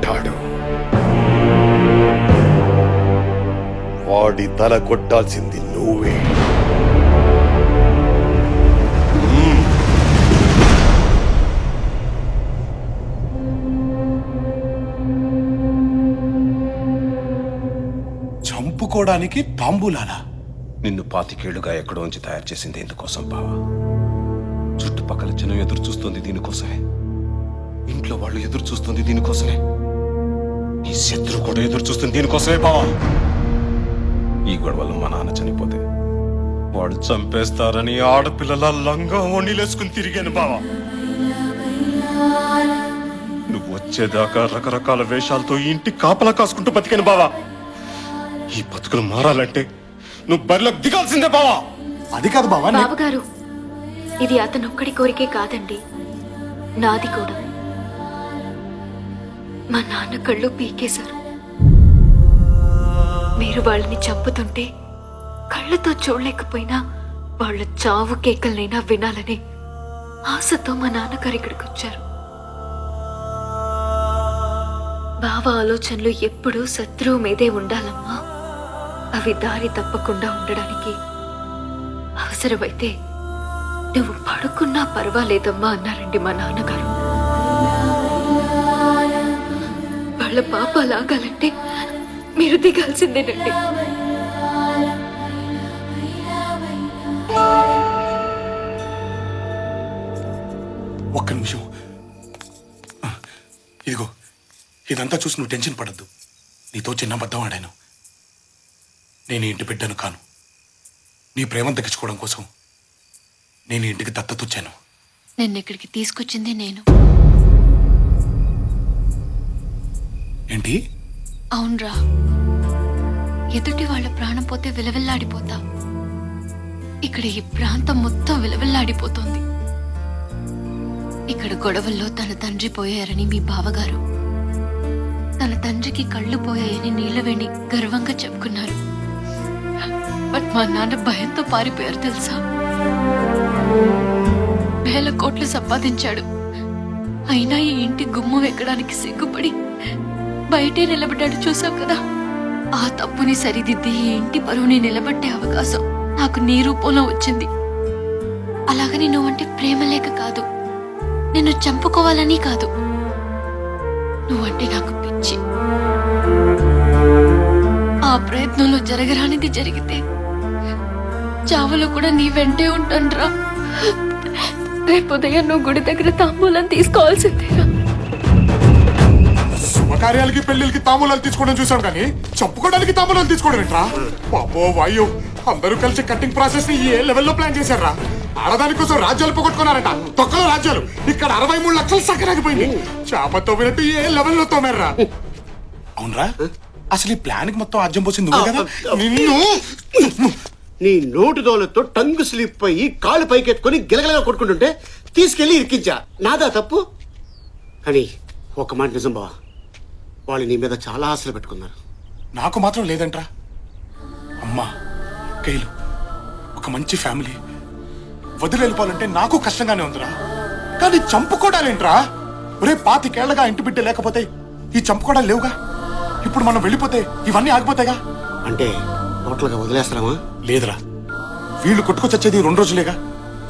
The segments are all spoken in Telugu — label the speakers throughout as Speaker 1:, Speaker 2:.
Speaker 1: ఉంటాడు. వాడి తల కొట్టాల్సింది నువ్వే.
Speaker 2: చంపుకోవడానికి తాంబూలాలా?
Speaker 3: నిన్ను 25 ఏళ్లుగా ఎక్కడోంచి తయారు చేసింది ఎందుకోసం బావా? చుట్టుపక్కల జనం ఎదురు చూస్తుంది దీనికోసమే. ఇంట్లో వాళ్ళు ఎదురు చూస్తుంది దీనికోసమే. నీ శత్రువు కూడా ఎదురు చూస్తుంది దీనికోసమే బావా. ఈ గొడవలో మా నాన్న చనిపోతే వాడు చంపేస్తారని ఆడపిల్లల లంగా వండిలేసుకుని తిరిగాను బావా. నువ్వు వచ్చేదాకా రకరకాల వేషాలతో ఇంటి కాపలా కాసుకుంటూ బతికాను బావా. ఈ బతుకులు మారాలంటే నువ్వు బరిలోకి దిగాల్సిందే బావా.
Speaker 2: అది కాదు బావా.
Speaker 4: బావగారు, ఇది అతనొక్కడి కోరికే కాదండి, నాది కూడా. మా నాన్న కళ్ళు పీకేశారు. మీరు వాళ్ళని చంపుతుంటే కళ్ళతో చూడలేకపోయినా వాళ్ళ చావు కేకలనైనా వినాలని ఆశతో మా నాన్నగారు ఇక్కడికి వచ్చారు. బావ ఆలోచనలు ఎప్పుడూ శత్రువు మీదే ఉండాలమ్మా. అవి దారి తప్పకుండా ఉండడానికి అవసరమైతే నువ్వు పడుకున్నా పర్వాలేదమ్మా అన్నారండి మా నాన్నగారు. వాళ్ళ పాపాలు ఆగాలంటే మీరు దిగాల్సిందేనండి.
Speaker 2: ఒక్క నిమిషం. ఇదిగో, ఇదంతా చూసి నువ్వు టెన్షన్ పడద్దు. నీతో చిన్న అబద్ధం ఆడాను. నేను ఇంటి బిడ్డను కాను. నీ ప్రేమను దక్కించుకోవడం కోసం నేను ఇంటికి దత్తతొచ్చాను.
Speaker 4: నిన్ను ఇక్కడికి తీసుకొచ్చింది నేను.
Speaker 2: ఏంటి?
Speaker 4: అవునరా, ఎదుటి వాళ్ళ ప్రాణం పోతే విలవిల్లాడిపోతా. ఇక్కడ ఈ ప్రాంతం మొత్తం విలవిల్లాడిపోతోంది. ఇక్కడ గొడవల్లో తన తండ్రి పోయారని మీ బావగారు, తన తండ్రికి కళ్ళు పోయాయని నీళ్లవేణి గర్వంగా చెప్పుకున్నారు. బట్ మా నాన్న భయంతో పారిపోయారు తెలుసా. వేల కోట్లు సంపాదించాడు, అయినా ఈ ఇంటి గుమ్మం ఎక్కడానికి సిగ్గుపడి బయటే నిలబడ్డాడు. చూసావు కదా. ఆ తప్పుని సరిదిద్ది ఈ ఇంటి పరువుని నిలబట్టే అవకాశం నాకు నీ రూపంలో వచ్చింది. అలాగని నువ్వంటే ప్రేమ లేక కాదు, నిన్ను చంపుకోవాలని కాదు, నువ్వంటే నాకు పిచ్చి. ఆ ప్రయత్నంలో జరగరానిది జరిగితే చావులో కూడా నీ వెంటే ఉంటానురా. రేపు ఉదయం నువ్వు గుడి దగ్గర తాంబూలం తీసుకోవాల్సిందేరా.
Speaker 2: శుభకార్యాలకి పెళ్లికి తాంబూలాలు తీసుకోవడం చూసాం, కానీ చంపుకోవడానికి తాంబూలాలు తీసుకోవడం ఏంట్రా? పాపో వాయు, అందరూ కలిసి కట్టింగ్ ప్రాసెస్ ని ఏ లెవెల్లో ప్లాన్ చేశారా? ఆడదాని కోసం రాజ్యాలు పోగొట్టుకున్నారట, తొక్కలో రాజ్యాలు. ఇక్కడ 63 లక్షలు సక్కరాగిపోయింది. చేప తోమినట్టు ఏ లెవెల్లో తోమారా? అవునరా, అసలు ఈ ప్లాన్ కి మొత్తం ఆజ్యం పోసింది నువ్వే కదా.
Speaker 5: నీ నోటి దోలతో టంగు స్లిప్ అయ్యి కాళ్ళు పైకెత్తుకొని గిలగలగా కొట్టుకుంటుంటే తీసుకెళ్లి ఇరికించా. నాదా తప్పు? కానీ ఒక మాట నిజం బావా, వాళ్ళు నీ మీద చాలా ఆశలు పెట్టుకున్నారు.
Speaker 2: నాకు మాత్రం లేదంట్రా. అమ్మా, కైలు, ఒక మంచి ఫ్యామిలీ వదిలి వెళ్ళిపోవాలంటే నాకు కష్టంగానే ఉందిరా. కానీ చంపుకోవడాలేంట్రా? ఒరే, 25 ఏళ్లగా ఇంటి బిడ్డ లేకపోతే ఈ చంపుకోవడాలు లేవుగా. ఇప్పుడు మనం వెళ్ళిపోతే ఇవన్నీ ఆగిపోతాయిగా.
Speaker 5: అంటే టోటల్గా వదిలేస్తామా?
Speaker 2: లేదురా, వీళ్ళు కొట్టుకొచ్చేది 2 రోజులేగా.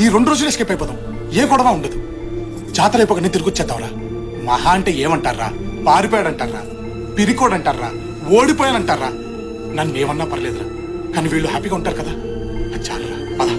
Speaker 2: ఈ 2 రోజులు ఎస్కేప్ అయిపోతాం, ఏ గొడవ ఉండదు. జాతర అయిపోగానే తిరిగి వచ్చేద్దాంరా. మహా అంటే ఏమంటారా? పారిపోయాడంటారా, పిరికోడంటారా, ఓడిపోయానంటారా? నన్ను ఏమన్నా పర్లేదురా, కానీ వీళ్ళు హ్యాపీగా ఉంటారు కదా, అది చాలురా. పద.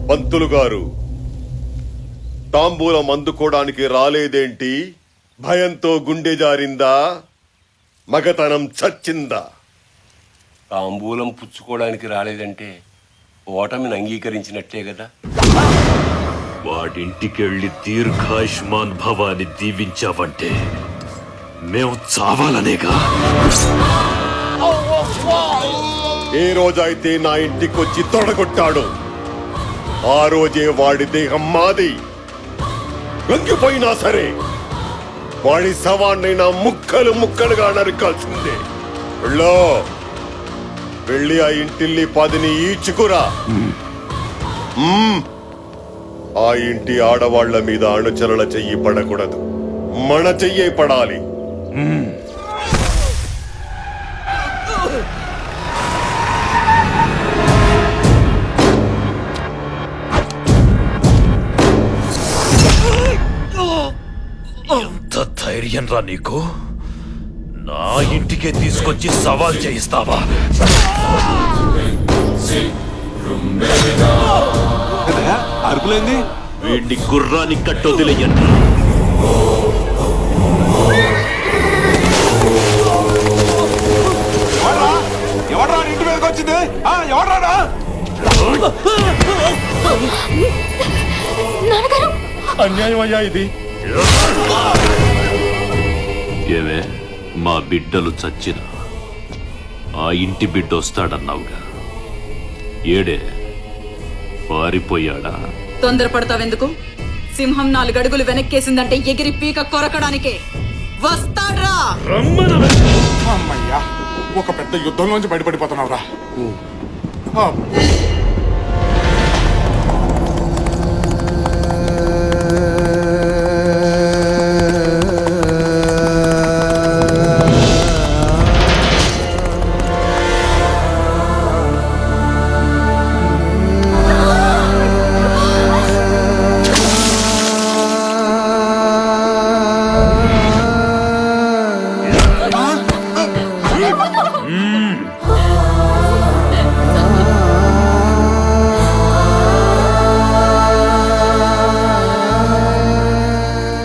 Speaker 1: పంతులు గారు, తాంబూలం అందుకోవడానికి రాలేదేంటి? భయంతో గుండె జారిందా? మగతనం చచ్చిందా?
Speaker 6: తాంబూలం పుచ్చుకోవడానికి రాలేదంటే ఓటమిని అంగీకరించినట్టే కదా.
Speaker 7: వాడింటికెళ్ళి దీర్ఘాయుష్మాన్ భవాని దీవించావంటే మేము చావాలనేగా.
Speaker 1: ఏ రోజైతే నా ఇంటికొచ్చి తొడగొట్టాడో ఆ రోజే వాడి దేహం మాది. లొంగిపోయినా సరే వాడి శవాన్నైనా ముక్కలు ముక్కలుగా నరకాల్సిందే. వెళ్ళి ఆ ఇంటిల్లి పదిని ఈడ్చుకురా. ఆ ఇంటి ఆడవాళ్ల మీద అణుచరల చెయ్యి పడకూడదు, మన చెయ్యే పడాలి.
Speaker 7: ఎంత ధైర్యం రా నీకు? నా ఇంటికే తీసుకొచ్చి సవాల్ చేయిస్తావా?
Speaker 3: అరుపులేంది?
Speaker 7: వీడిని గుర్రాన్ని కట్టొదిలేయండి.
Speaker 3: ఎవడ్రా ఇంటి మీదకి వచ్చింది? ఎవడ్రా?
Speaker 1: అన్యాయం అయ్యా ఇది.
Speaker 7: ఏవే, మా బిడ్డలు చచ్చిన ఆ ఇంటి బిడ్డ వస్తాడన్నావుగా, ఏడే పారిపోయాడా?
Speaker 8: తొందరపడతావెందుకు? సింహం 4 అడుగులు వెనక్కేసిందంటే ఎగిరి పీక కొరకడానికే వస్తాడ్రా.
Speaker 2: అమ్మయ్యా, ఒక పెద్ద యుద్ధంలోంచి బయటపడిపోతున్నావురా.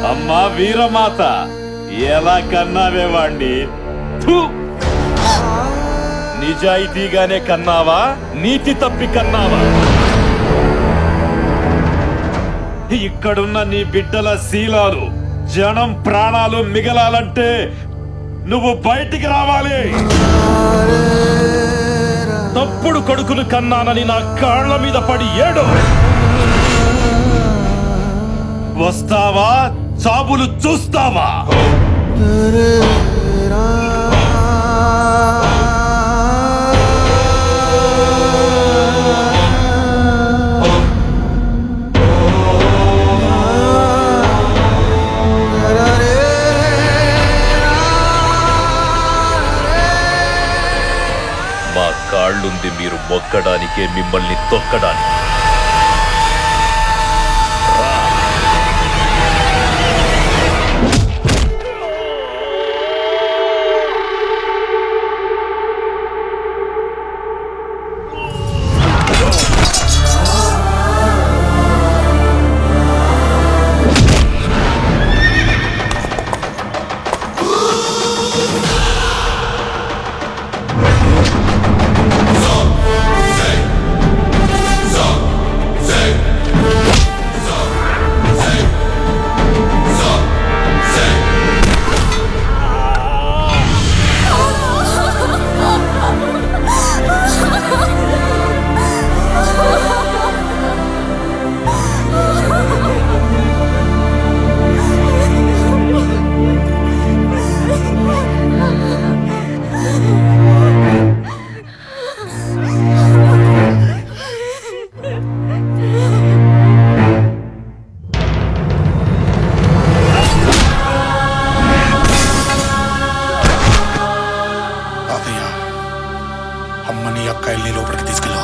Speaker 7: అమ్మా వీరమాత, ఎలా కన్నావే వాణ్ణి? నిజాయితీగానే కన్నావా, నీతి తప్పి కన్నావా? ఇక్కడున్న నీ బిడ్డల శీలాలు, జనం ప్రాణాలు మిగలాలంటే నువ్వు బయటికి రావాలి. తప్పుడు కొడుకులు కన్నానని నా కాళ్ళ మీద పడి ఏడు. వస్తావా, చాబులు చూస్తావా? మా కాళ్ళుంది మీరు మొక్కడానికే, మిమ్మల్ని తొక్కడానికి.
Speaker 2: అమ్మని అక్కాయిల్ని లోపలికి తీసుకెళ్ళా.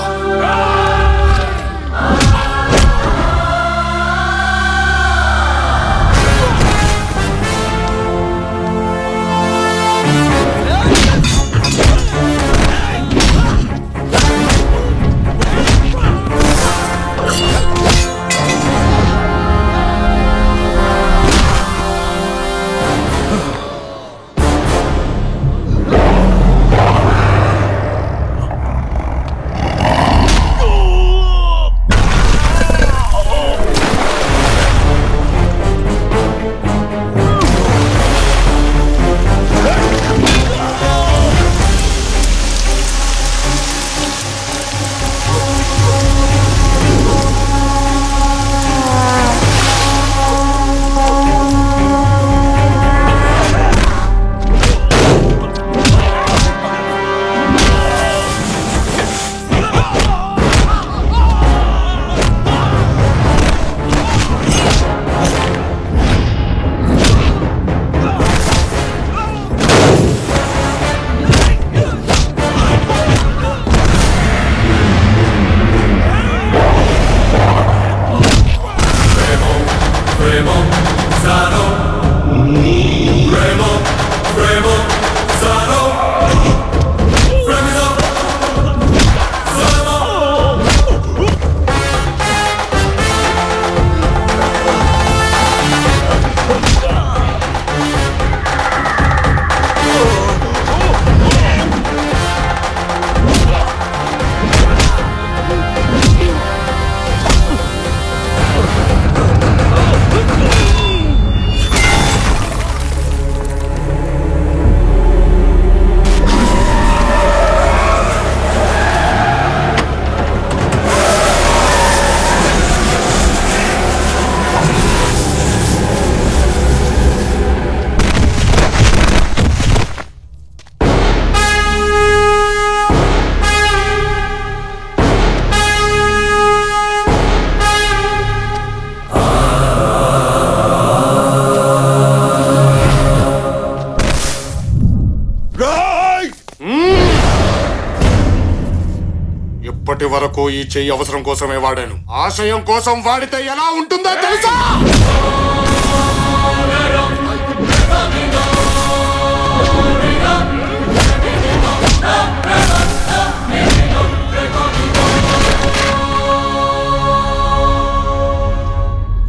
Speaker 2: ఇప్పటి వరకు ఈ చెయ్యి అవసరం కోసమే వాడాను. ఆశయం కోసం వాడితే ఎలా ఉంటుందో తెలుసా?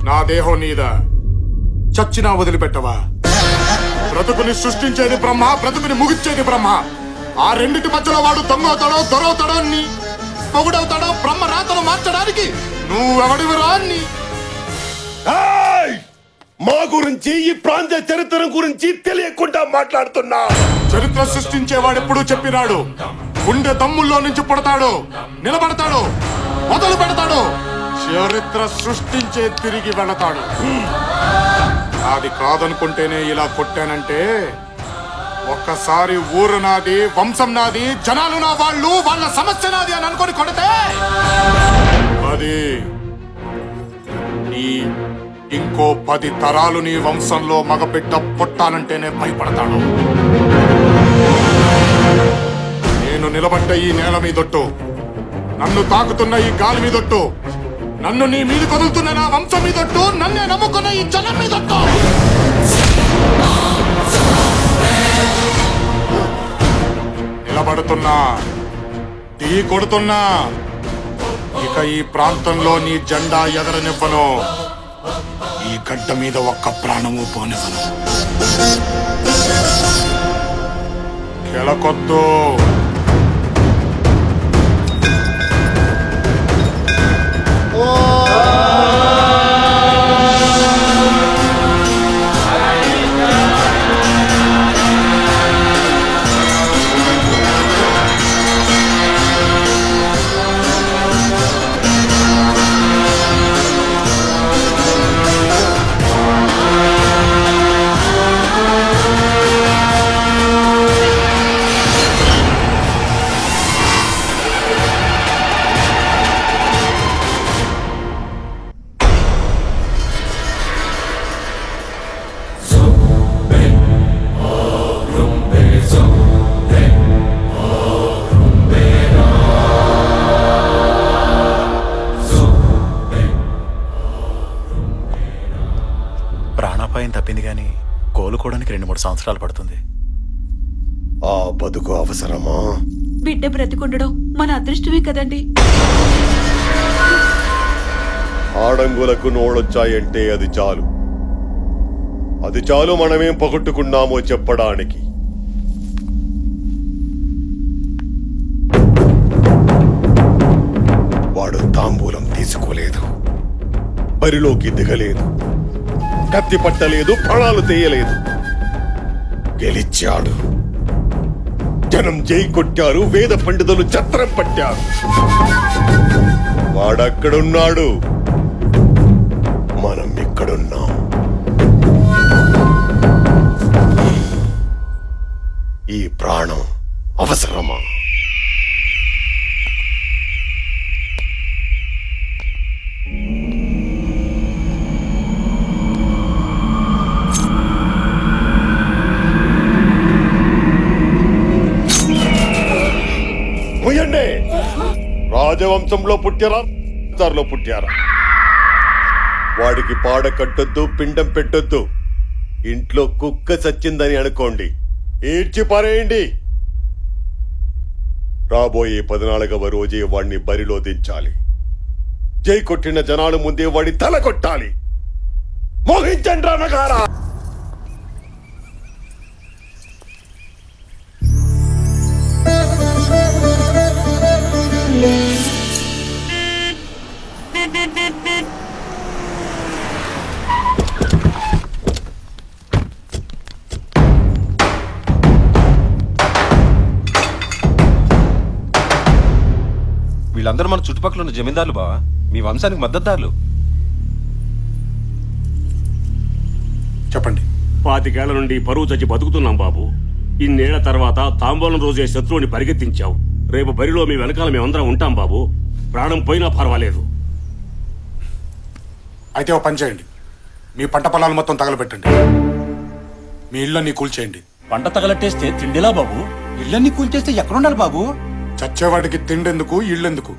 Speaker 2: నా దేహం నీద, చచ్చినా వదిలిపెట్టవా? బ్రతుకుని సృష్టించేది బ్రహ్మ, బ్రతుకుని ముగిచ్చేది బ్రహ్మ. ఆ రెండిటి మధ్యలో వాడు దొంగవుతాడో దొరవుతాడో, నీ పొగుడవుతాడో బ్రహ్మ రాతను మార్చడానికి నువ్వెవడివిరా?
Speaker 1: మా గురించి, ఈ ప్రాంత చరిత్ర గురించి తెలియకుండా మాట్లాడుతున్నా.
Speaker 2: చరిత్ర సృష్టించేవాడెప్పుడు చెప్పినాడు, గుండె దమ్ముల్లో నుంచి పుడతాడు, నిలబడతాడు, మొదలు పెడతాడు. చరిత్ర సృష్టించే తిరిగి వెళతాడు. అది కాదనుకుంటేనే ఇలా కొట్టానంటే, ఒక్కసారి ఊరు నాది, వంశం నాది, జనాలు నా వాళ్ళు, వాళ్ళ సమస్య నాది అని అనుకొని కొడితే అది నీ ఇంకో 10 తరాలు నీ వంశంలో మగబిడ్డ పుట్టానంటేనే భయపడతాడు. నేను నిలబడ్డ ఈ నేల మీదొట్టు, నన్ను తాకుతున్న ఈ గాలి మీదొట్టు, నన్ను నీ మీద కదులుతున్న నా వంశం మీదొట్టు, నన్నే నమ్ముకున్న ఈ జనం మీదొట్టు. నిలబడుతున్నా, ఢీ కొడుతున్నా. ఇక ఈ ప్రాంతంలో నీ జెండా ఎగరనివ్వను, ఈ గడ్డ మీద ఒక్క ప్రాణము పోనివ్వను. కెలకొద్దు.
Speaker 9: ప్రాణాపాయం తప్పింది కానీ కోలుకోవడానికి 2-3 సంవత్సరాలు పడుతుంది.
Speaker 1: ఆ బతుకు అవసరమా?
Speaker 8: బిడ్డ బ్రతికుండడం మన అదృష్టమే కదండి.
Speaker 1: ఆడంగులకు నోళ్ళొచ్చాయంటే అది చాలు. అది చాలు మనమేం పగొట్టుకున్నామో చెప్పడానికి. వాడు తాంబూలం తీసుకోలేదు, బరిలోకి దిగలేదు, కత్తి పట్టలేదు, ప్రాణాలు తీయలేదు. గెలిచాడు. జనం జై కొట్టారు, వేద పండితులు చత్రం పట్టారు. వాడక్కడున్నాడు, మనం ఇక్కడున్నాం. ఈ ప్రాణం అవసరమా? రాజవంశంలో పుట్టారా, పుట్టారా? వాడికి పాడ కట్టొద్దు, పిండం పెట్టొద్దు. ఇంట్లో కుక్క చచ్చిందని అనుకోండి, ఈడ్చి పారేయండి. రాబోయే 14వ రోజే వాడిని బరిలో దించాలి. జై కొట్టిన జనాలు ముందే వాడి తల కొట్టాలి. మోహించండి రా నగారా.
Speaker 3: వీళ్ళందరూ మన చుట్టుపక్కల ఉన్న జమీందారులు బావా, మీ వంశానికి మద్దతుదారులు.
Speaker 2: చెప్పండి.
Speaker 10: 25 ఏళ్ల నుండి పరువు చచ్చి బతుకుతున్నాం బాబు. ఇన్నేళ్ల తర్వాత తాంబూలం రోజే శత్రువుని పరిగెత్తించావు. రేపు బరిలో మీ వెనకాల మేమందరం ఉంటాం బాబు. ప్రాణం పోయినా పర్వాలేదు.
Speaker 2: అయితే ఓ పని చేయండి, మీ పంట పొలాలు మొత్తం తగలబెట్టండి, మీ ఇళ్ళన్నీ కూల్చేయండి.
Speaker 9: పంట తగలట్టేస్తే తిండిలా బాబు? ఇళ్ళన్నీ కూల్చేస్తే ఎక్కడుండాలి బాబు?
Speaker 2: చచ్చేవాడికి తిండెందుకు ఇళ్ళెందుకు?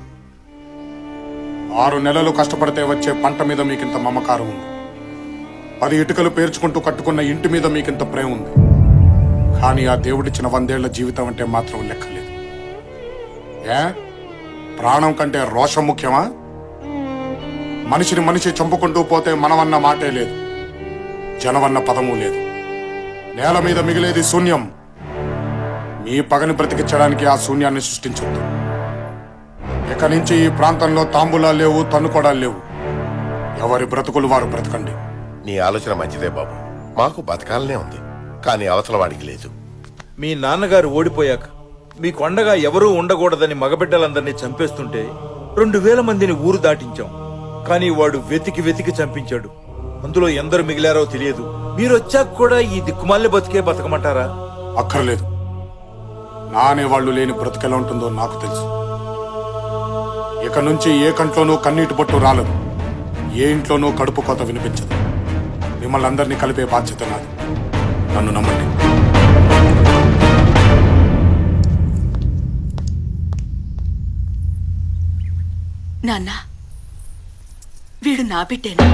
Speaker 2: 6 నెలలు కష్టపడితే వచ్చే పంట మీద మీకింత మమకారం ఉంది. 10 ఇటుకలు పేర్చుకుంటూ కట్టుకున్న ఇంటి మీద మీకింత ప్రేమ ఉంది. కానీ ఆ దేవుడిచ్చిన 100 ఏళ్ల జీవితం అంటే మాత్రం లెక్కలేదు. ఏ ప్రాణం కంటే రోషం ముఖ్యమా? మనిషిని మనిషి చంపుకుంటూ పోతే మనమన్న మాటే లేదు, జనమన్న పదము లేదు. నేల మీద మిగిలేది శూన్యం. మీ పగని బ్రతికించడానికి ఆ శూన్యాన్ని సృష్టించొద్దు. ఇక నుంచి ఈ ప్రాంతంలో తాంబూలాలు లేవు, తన్నుకోడాలు లేవు. ఎవరి బ్రతుకులు వారు బ్రతకండి.
Speaker 11: నీ ఆలోచన మంచిదే బాబు. మాకు బతకాలనే ఉంది, కానీ అవతల వాడికి లేదు.
Speaker 12: మీ నాన్నగారు ఓడిపోయాక మీ కొండగా ఎవరూ ఉండకూడదని మగబిడ్డలందరినీ చంపేస్తుంటే 2000 మందిని ఊరు దాటించాం. కానీ వాడు వెతికి వెతికి చంపించాడు. అందులో ఎందరు మిగిలారో తెలియదు. మీరొచ్చాక కూడా ఈ దిక్కుమాలిన బతికే బతకమంటారా?
Speaker 2: అక్కర్లేదు. నా అనేవాళ్లు లేని బ్రతుకెలా ఉంటుందో నాకు తెలుసు. ఇక నుంచి ఏ కంట్లోనూ కన్నీటి బొట్టు రాలదు, ఏ ఇంట్లోనూ కడుపు కోత వినిపించదు. మిమ్మల్ని అందరినీ కలిపే బాధ్యత నాది. నన్ను నమ్మండి.
Speaker 8: నాన్న, వీడు నా బిడ్డేనా?